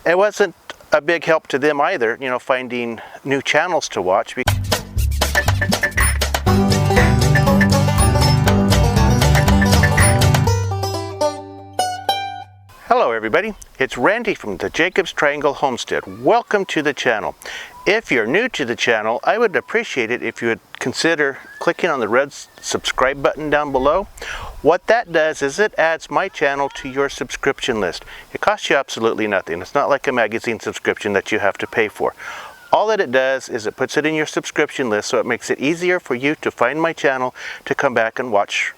It wasn't a big help to them either, finding new channels to watch. Hello everybody, it's Randy from the Jacobs Triangle Homestead. Welcome to the channel. If you're new to the channel, I would appreciate it if you would consider clicking on the red subscribe button down below. What that does is it adds my channel to your subscription list. It costs you absolutely nothing. It's not like a magazine subscription that you have to pay for. All that it does is it puts it in your subscription list, so it makes it easier for you to find my channel to come back and watch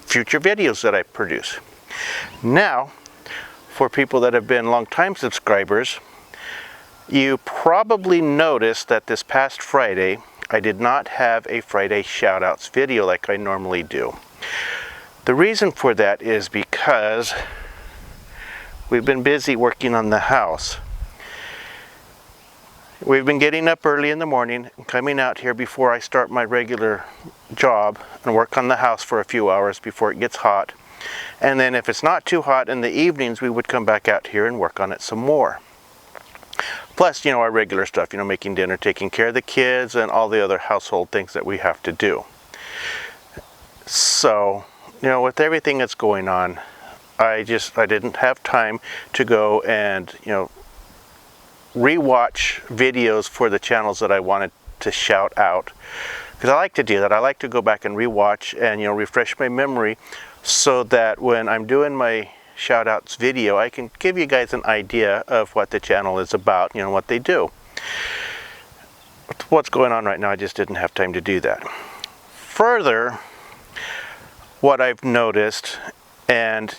future videos that I produce. Now, for people that have been long-time subscribers, you probably noticed that this past Friday, I did not have a Friday shoutouts video like I normally do. The reason for that is because we've been busy working on the house. We've been getting up early in the morning and coming out here before I start my regular job and work on the house for a few hours before it gets hot. And then if it's not too hot in the evenings, we would come back out here and work on it some more. Plus, our regular stuff, making dinner, taking care of the kids, and all the other household things that we have to do. So, with everything that's going on, I didn't have time to go and, rewatch videos for the channels that I wanted to shout out. Because I like to do that. I like to go back and rewatch and, refresh my memory so that when I'm doing my shoutouts video, I can give you guys an idea of what the channel is about, what they do. What's going on right now, I just didn't have time to do that. Further, what I've noticed, and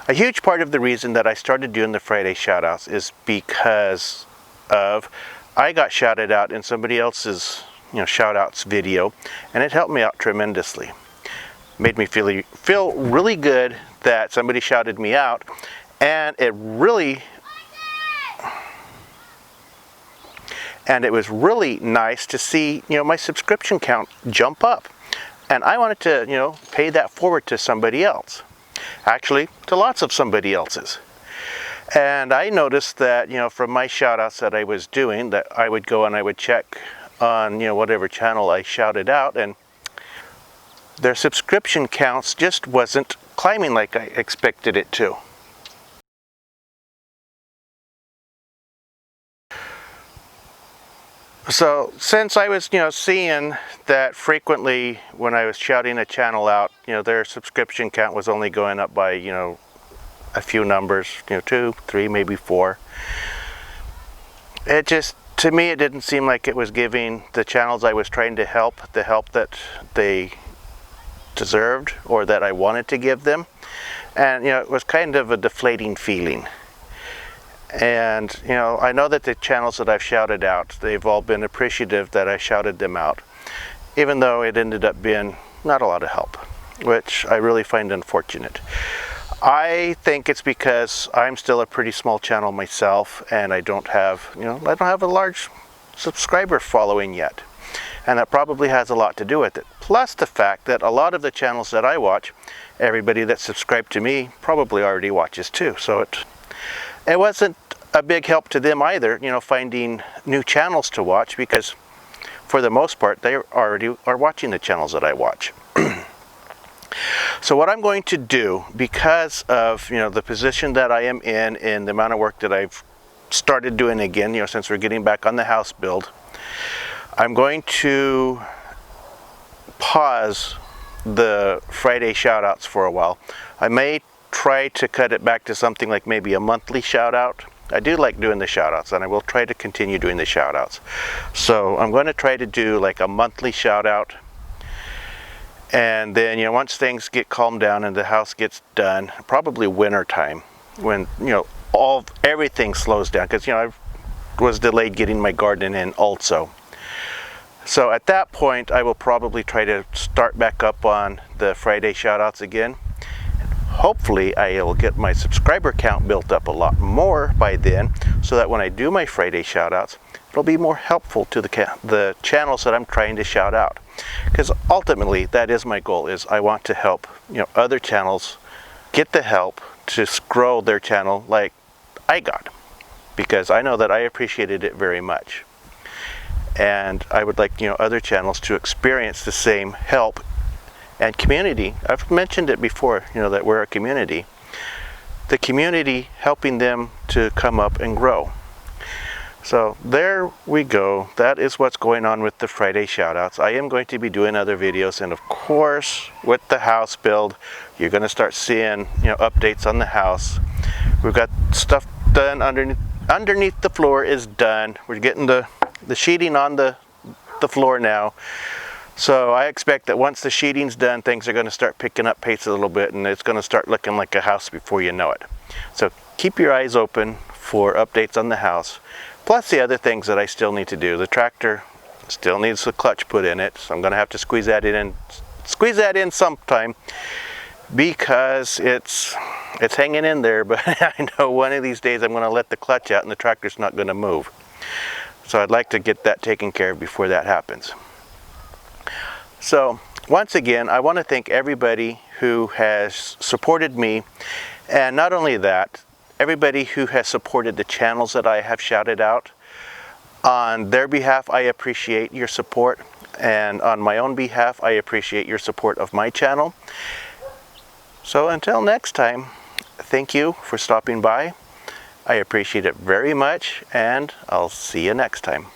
a huge part of the reason that I started doing the Friday shoutouts is because of I got shouted out in somebody else's shoutouts video, and it helped me out tremendously. Made me feel really good that somebody shouted me out, and it was really nice to see my subscription count jump up. And I wanted to, pay that forward to somebody else. Actually, to lots of somebody else's. And I noticed that, from my shout-outs that I was doing, that I would go and I would check on, whatever channel I shouted out, and their subscription counts just wasn't climbing like I expected it to. So since I was, seeing that frequently when I was shouting a channel out, their subscription count was only going up by, a few numbers, 2, 3, maybe 4. It just, to me, it didn't seem like it was giving the channels I was trying to help the help that they deserved or that I wanted to give them. And, it was kind of a deflating feeling. And, I know that the channels that I've shouted out, they've all been appreciative that I shouted them out, even though it ended up being not a lot of help, which I really find unfortunate. I think it's because I'm still a pretty small channel myself, and I don't have, a large subscriber following yet. And that probably has a lot to do with it. Plus the fact that a lot of the channels that I watch, everybody that's subscribed to me probably already watches too. So it wasn't a big help to them either, finding new channels to watch, because for the most part, they already are watching the channels that I watch. So what I'm going to do, because of, the position that I am in and the amount of work that I've started doing again, since we're getting back on the house build, I'm going to pause the Friday shoutouts for a while. I may try to cut it back to something like maybe a monthly shout out. I do like doing the shout outs, and I will try to continue doing the shout outs. So I'm going to try to do like a monthly shout out, and then once things get calmed down and the house gets done, probably winter time, when everything slows down, because I was delayed getting my garden in also. So at that point, I will probably try to start back up on the Friday shout outs again. Hopefully I will get my subscriber count built up a lot more by then, so that when I do my Friday shoutouts, it'll be more helpful to the channels that I'm trying to shout out. Because ultimately, that is my goal, is I want to help other channels get the help to grow their channel like I got. because I know that I appreciated it very much. And I would like, other channels to experience the same help and community. I've mentioned it before, that we're a community. The community helping them to come up and grow. So there we go. That is what's going on with the Friday shoutouts. I am going to be doing other videos, and of course with the house build you're going to start seeing updates on the house. We've got stuff done underneath the floor is done. We're getting the sheeting on the floor now. So I expect that once the sheeting's done, things are going to start picking up pace a little bit, and it's going to start looking like a house before you know it. So keep your eyes open for updates on the house, plus the other things that I still need to do. The tractor still needs the clutch put in it, so I'm going to have to squeeze that in sometime, because it's hanging in there, but I know one of these days I'm going to let the clutch out and the tractor's not going to move. So I'd like to get that taken care of before that happens. So once again, I want to thank everybody who has supported me, and not only that, everybody who has supported the channels that I have shouted out. On their behalf, I appreciate your support, and on my own behalf, I appreciate your support of my channel. So until next time, thank you for stopping by. I appreciate it very much, and I'll see you next time.